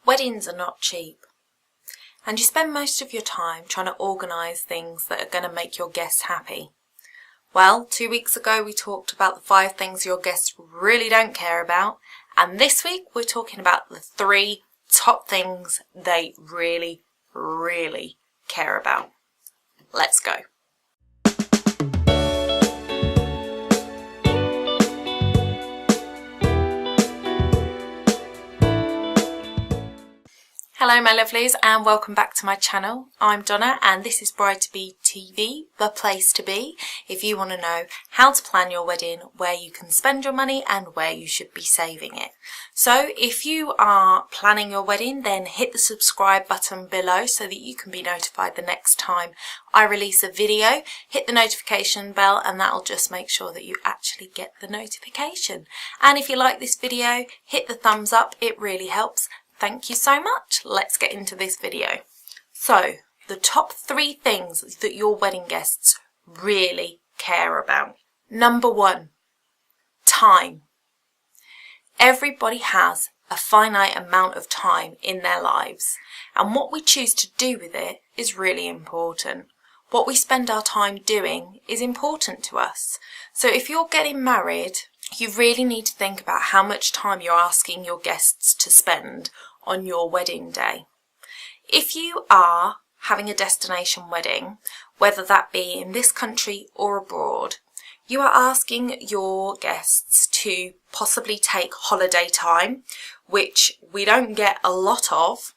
Weddings are not cheap, and you spend most of your time trying to organise things that are going to make your guests happy. Well, 2 weeks ago we talked about the 5 things your guests really don't care about, and this week we're talking about the 3 top things they really, really care about. Let's go. Hello my lovelies and welcome back to my channel. I'm Donna and this is Bride to Be TV, the place to be if you want to know how to plan your wedding, where you can spend your money and where you should be saving it. So if you are planning your wedding, then hit the subscribe button below so that you can be notified the next time I release a video. Hit the notification bell and that'll just make sure that you actually get the notification. And if you like this video, hit the thumbs up, it really helps. Thank you so much. Let's get into this video. So, the top 3 things that your wedding guests really care about. Number 1, time. Everybody has a finite amount of time in their lives, and what we choose to do with it is really important. What we spend our time doing is important to us. So if you're getting married, you really need to think about how much time you're asking your guests to spend on your wedding day. If you are having a destination wedding, whether that be in this country or abroad, you are asking your guests to possibly take holiday time, which we don't get a lot of,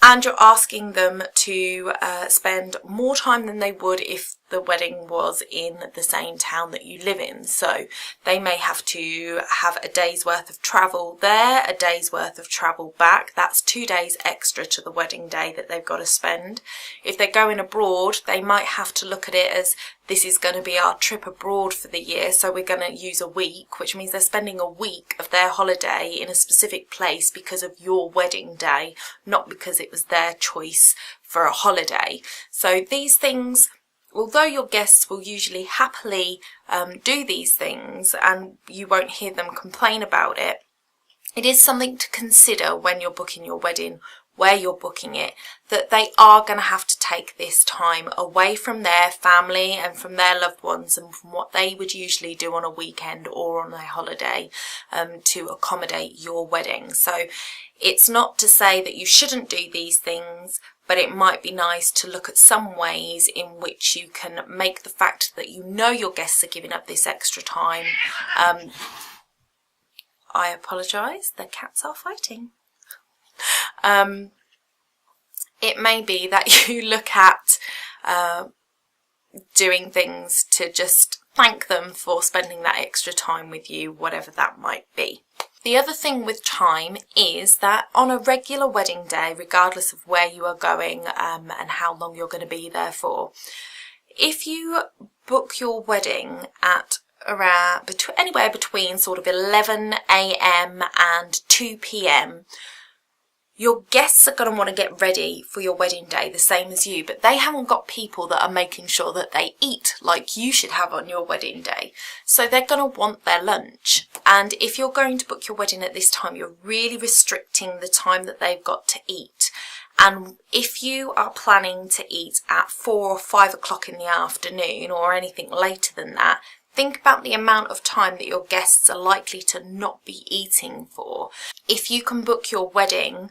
and you're asking them to spend more time than they would if the wedding was in the same town that you live in. So they may have to have a day's worth of travel there, a day's worth of travel back. That's 2 days extra to the wedding day that they've got to spend. If they're going abroad, they might have to look at it as this is going to be our trip abroad for the year, so we're going to use a week, which means they're spending a week of their holiday in a specific place because of your wedding day, not because it was their choice for a holiday. So these things, although your guests will usually happily do these things and you won't hear them complain about it, it is something to consider when you're booking your wedding, where you're booking it, that they are going to have to take this time away from their family and from their loved ones and from what they would usually do on a weekend or on a holiday to accommodate your wedding. So it's not to say that you shouldn't do these things, but it might be nice to look at some ways in which you can make the fact that you know your guests are giving up this extra time. I apologise, the cats are fighting. It may be that you look at doing things to just thank them for spending that extra time with you, whatever that might be. The other thing with time is that on a regular wedding day, regardless of where you are going and how long you're going to be there for, if you book your wedding at around anywhere between sort of 11 AM and 2 PM, your guests are going to want to get ready for your wedding day the same as you, but they haven't got people that are making sure that they eat like you should have on your wedding day. So they're going to want their lunch. And if you're going to book your wedding at this time, you're really restricting the time that they've got to eat. And if you are planning to eat at 4 or 5 o'clock in the afternoon or anything later than that, think about the amount of time that your guests are likely to not be eating for. If you can book your wedding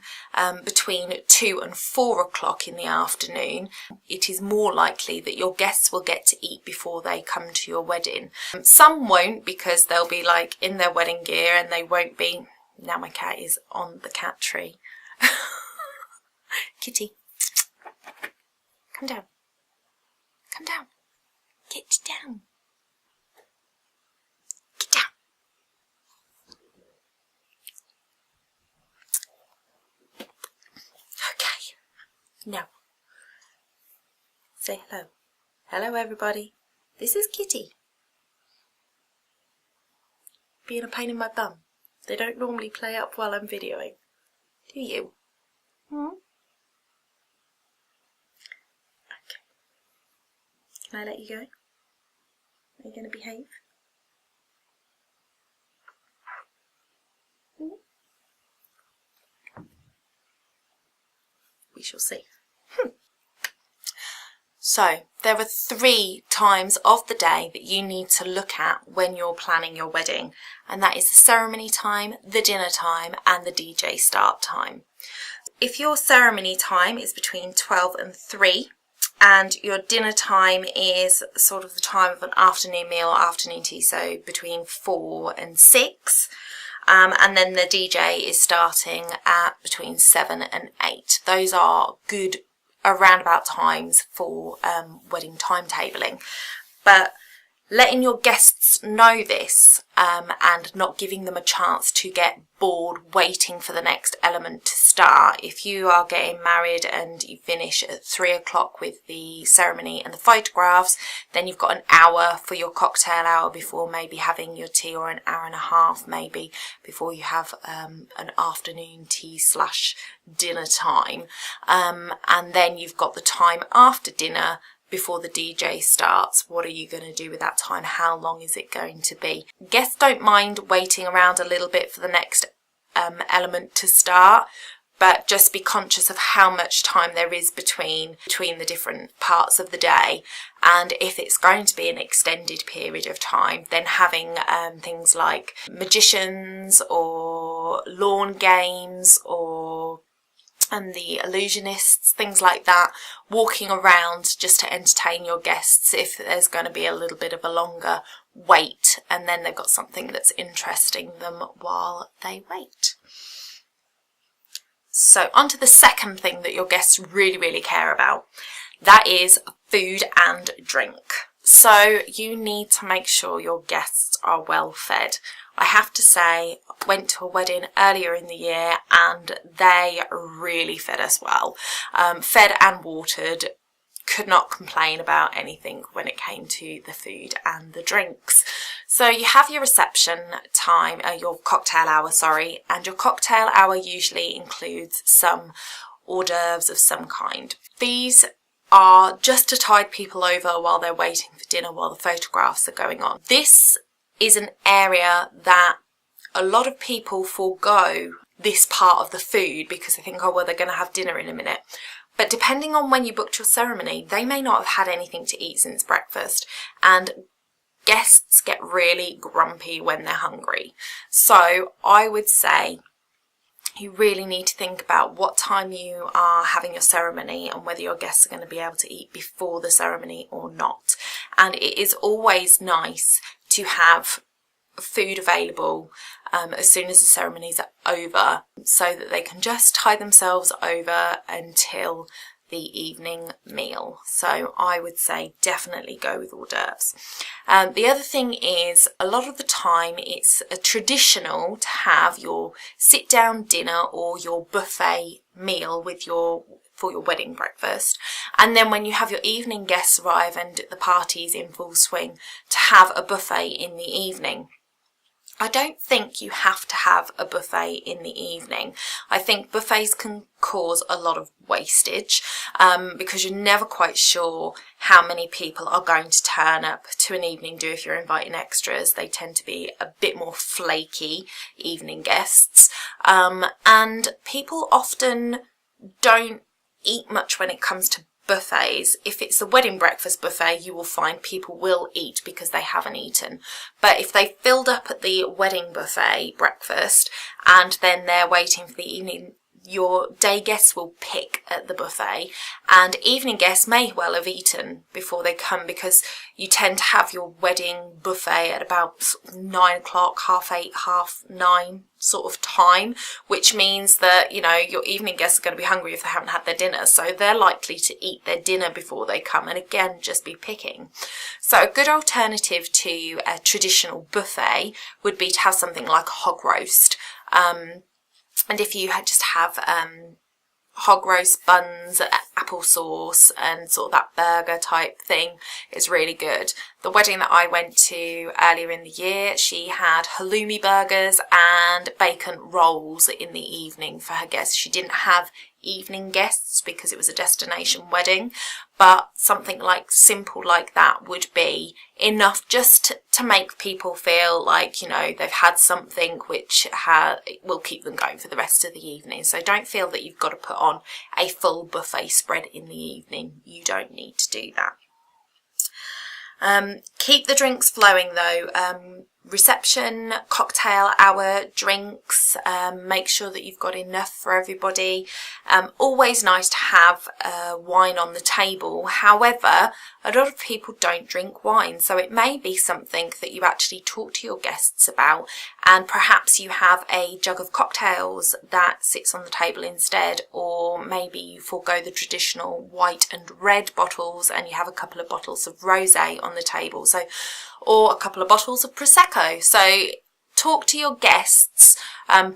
between 2 and 4 o'clock in the afternoon, it is more likely that your guests will get to eat before they come to your wedding. Some won't, because they'll be like in their wedding gear and they won't be. Now my cat is on the cat tree. Kitty, come down. Come down. Get down. No. Say hello. Hello everybody. This is Kitty. Being a pain in my bum. They don't normally play up while I'm videoing. Do you? Okay. Can I let you go? Are you going to behave? we shall see. So there are 3 times of the day that you need to look at when you're planning your wedding, and that is the ceremony time, the dinner time, and the DJ start time. If your ceremony time is between 12 and 3, and your dinner time is sort of the time of an afternoon meal or afternoon tea, so between 4 and 6, and then the DJ is starting at between 7 and 8. Those are good around about times for wedding timetabling. But letting your guests know this and not giving them a chance to get bored waiting for the next element to start. If you are getting married and you finish at 3 o'clock with the ceremony and the photographs, then you've got an hour for your cocktail hour before maybe having your tea, or an hour and a half maybe before you have an afternoon tea / dinner time. And then you've got the time after dinner before the DJ starts. What are you going to do with that time? How long is it going to be? Guests don't mind waiting around a little bit for the next element to start, but just be conscious of how much time there is between the different parts of the day. And if it's going to be an extended period of time, then having things like magicians or lawn games or the illusionists, things like that, walking around just to entertain your guests if there's going to be a little bit of a longer wait, and then they've got something that's interesting them while they wait. So on to the second thing that your guests really care about. That is food and drink. So you need to make sure your guests are well fed. I have to say, I went to a wedding earlier in the year and they really fed us well. Fed and watered, could not complain about anything when it came to the food and the drinks. So you have your reception time, your cocktail hour, and your cocktail hour usually includes some hors d'oeuvres of some kind. These are just to tide people over while they're waiting for dinner, while the photographs are going on. This is an area that a lot of people forego this part of the food because they think, oh, well, they're going to have dinner in a minute. But depending on when you booked your ceremony, they may not have had anything to eat since breakfast, and guests get really grumpy when they're hungry. So I would say you really need to think about what time you are having your ceremony and whether your guests are going to be able to eat before the ceremony or not. And it is always nice to have food available as soon as the ceremonies are over, so that they can just tide themselves over until the evening meal. So I would say definitely go with hors d'oeuvres. The other thing is, a lot of the time it's traditional to have your sit down dinner or your buffet meal for your wedding breakfast, and then when you have your evening guests arrive and the party's in full swing, to have a buffet in the evening. I don't think you have to have a buffet in the evening. I think buffets can cause a lot of wastage because you're never quite sure how many people are going to turn up to an evening do if you're inviting extras. They tend to be a bit more flaky evening guests, and people often don't eat much when it comes to buffets. If it's a wedding breakfast buffet, you will find people will eat because they haven't eaten. But if they filled up at the wedding buffet breakfast and then they're waiting for the evening, your day guests will pick at the buffet, and evening guests may well have eaten before they come, because you tend to have your wedding buffet at about 9 o'clock, 8:30, 9:30 sort of time, which means that, you know, your evening guests are going to be hungry if they haven't had their dinner, so they're likely to eat their dinner before they come, and again, just be picking. So a good alternative to a traditional buffet would be to have something like a hog roast. And if you just have hog roast buns, applesauce, and sort of that burger type thing, is really good. The wedding that I went to earlier in the year, she had halloumi burgers and bacon rolls in the evening for her guests. She didn't have evening guests because it was a destination wedding, but something like simple like that would be enough just to make people feel like, you know, they've had something which will keep them going for the rest of the evening. So don't feel that you've got to put on a full buffet spread in the evening. You don't need to do that. Keep the drinks flowing though. Reception, cocktail hour, drinks, make sure that you've got enough for everybody. Always nice to have wine on the table. However, a lot of people don't drink wine, so it may be something that you actually talk to your guests about, and perhaps you have a jug of cocktails that sits on the table instead, or maybe you forego the traditional white and red bottles and you have a couple of bottles of rosé on the table, or a couple of bottles of Prosecco. So talk to your guests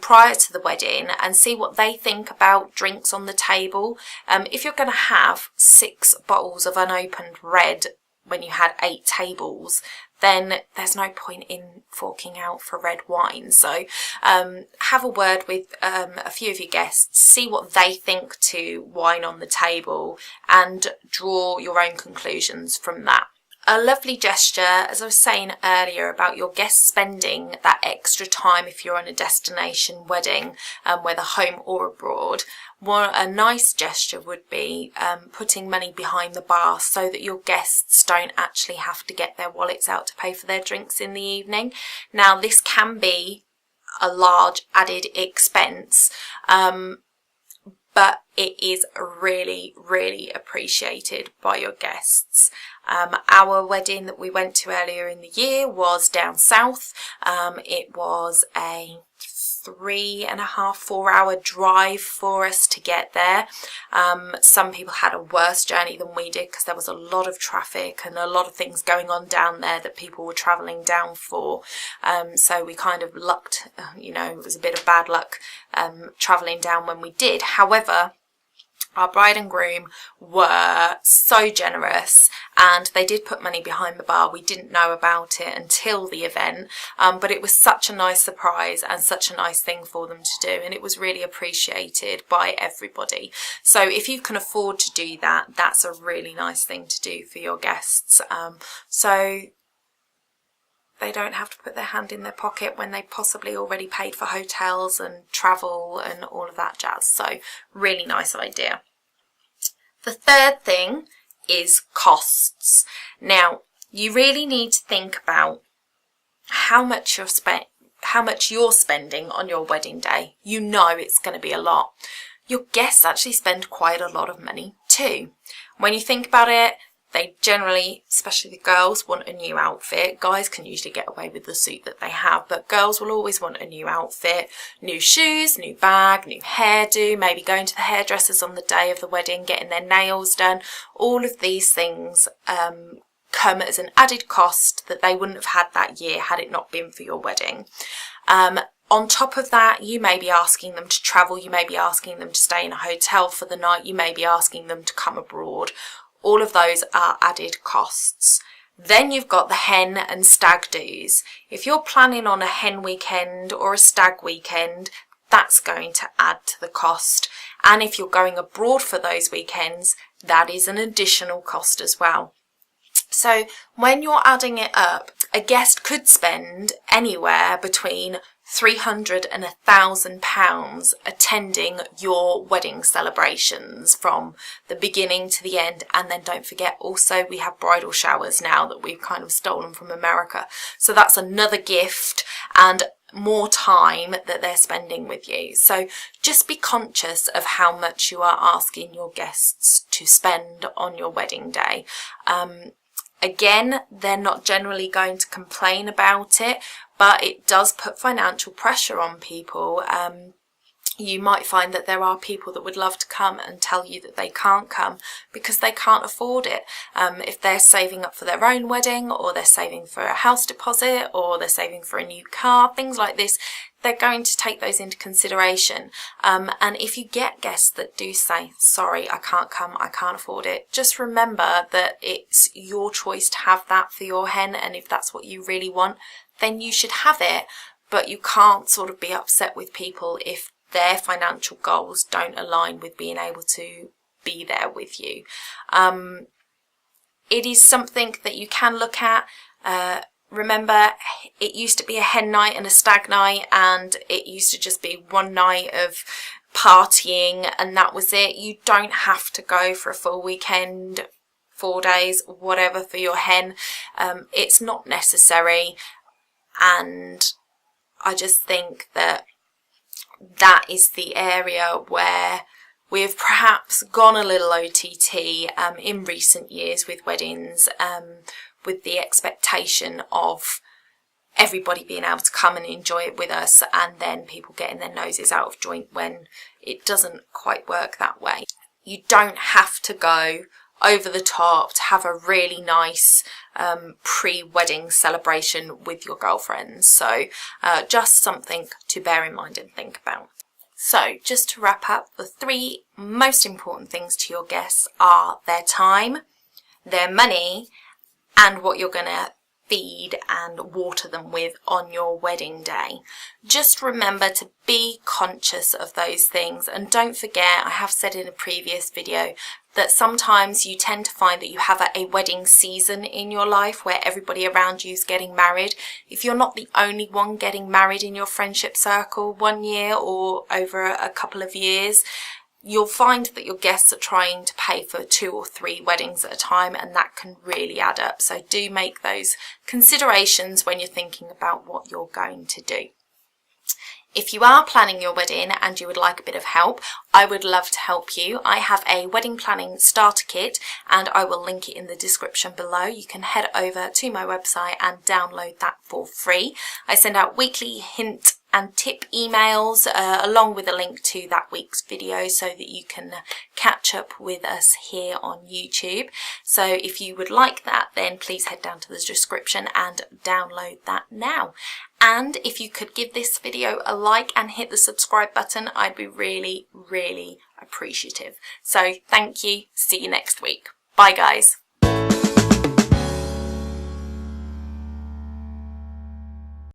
prior to the wedding and see what they think about drinks on the table. If you're going to have 6 bottles of unopened red when you had 8 tables, then there's no point in forking out for red wine. So have a word with a few of your guests, see what they think to wine on the table, and draw your own conclusions from that. A lovely gesture, as I was saying earlier, about your guests spending that extra time if you're on a destination wedding, whether home or abroad. A nice gesture would be putting money behind the bar so that your guests don't actually have to get their wallets out to pay for their drinks in the evening. Now, this can be a large added expense, but it is really, really appreciated by your guests. Our wedding that we went to earlier in the year was down south. It was a 3.5–4 hour drive for us to get there. Some people had a worse journey than we did because there was a lot of traffic and a lot of things going on down there that people were travelling down for. So we kind of lucked, it was a bit of bad luck travelling down when we did. However, our bride and groom were so generous and they did put money behind the bar. We didn't know about it until the event, but it was such a nice surprise and such a nice thing for them to do, and it was really appreciated by everybody. So if you can afford to do that, that's a really nice thing to do for your guests. So they don't have to put their hand in their pocket when they possibly already paid for hotels and travel and all of that jazz. So really nice idea. The third thing is costs. Now, you really need to think about how much you're spending on your wedding day. You know it's going to be a lot. Your guests actually spend quite a lot of money too. When you think about it, they generally, especially the girls, want a new outfit. Guys can usually get away with the suit that they have, but girls will always want a new outfit, new shoes, new bag, new hairdo, maybe going to the hairdressers on the day of the wedding, getting their nails done. All of these things come as an added cost that they wouldn't have had that year had it not been for your wedding. On top of that, you may be asking them to travel, you may be asking them to stay in a hotel for the night, you may be asking them to come abroad. All of those are added costs. Then you've got the hen and stag do's. If you're planning on a hen weekend or a stag weekend, that's going to add to the cost. And if you're going abroad for those weekends, that is an additional cost as well. So when you're adding it up, a guest could spend anywhere between £300 and £1,000 attending your wedding celebrations from the beginning to the end. And then don't forget, also we have bridal showers now that we've kind of stolen from America. So that's another gift and more time that they're spending with you. So just be conscious of how much you are asking your guests to spend on your wedding day. Again, they're not generally going to complain about it, but it does put financial pressure on people. You might find that there are people that would love to come and tell you that they can't come because they can't afford it. If they're saving up for their own wedding, or they're saving for a house deposit, or they're saving for a new car, things like this, they're going to take those into consideration. And if you get guests that do say, sorry, I can't come, I can't afford it, just remember that it's your choice to have that for your hen, and if that's what you really want, then you should have it. But you can't sort of be upset with people if their financial goals don't align with being able to be there with you. It is something that you can look at. remember, it used to be a hen night and a stag night, and it used to just be one night of partying and that was it. You don't have to go for a full weekend, 4 days, whatever, for your hen. It's not necessary, and I just think that that is the area where we've perhaps gone a little OTT in recent years with weddings, with the expectation of everybody being able to come and enjoy it with us, and then people getting their noses out of joint when it doesn't quite work that way. You don't have to go over the top to have a really nice pre-wedding celebration with your girlfriends. So just something to bear in mind and think about. So just to wrap up, the 3 most important things to your guests are their time, their money, and what you're going to feed and water them with on your wedding day. Just remember to be conscious of those things, and don't forget, I have said in a previous video, that sometimes you tend to find that you have a wedding season in your life where everybody around you is getting married. If you're not the only one getting married in your friendship circle 1 year or over a couple of years, you'll find that your guests are trying to pay for 2 or 3 weddings at a time, and that can really add up. So do make those considerations when you're thinking about what you're going to do. If you are planning your wedding and you would like a bit of help, I would love to help you. I have a wedding planning starter kit, and I will link it in the description below. You can head over to my website and download that for free. I send out weekly hint and tip emails along with a link to that week's video so that you can catch up with us here on YouTube. So if you would like that, then please head down to the description and download that now. And if you could give this video a like and hit the subscribe button, I'd be really, really appreciative. So thank you. See you next week. Bye guys.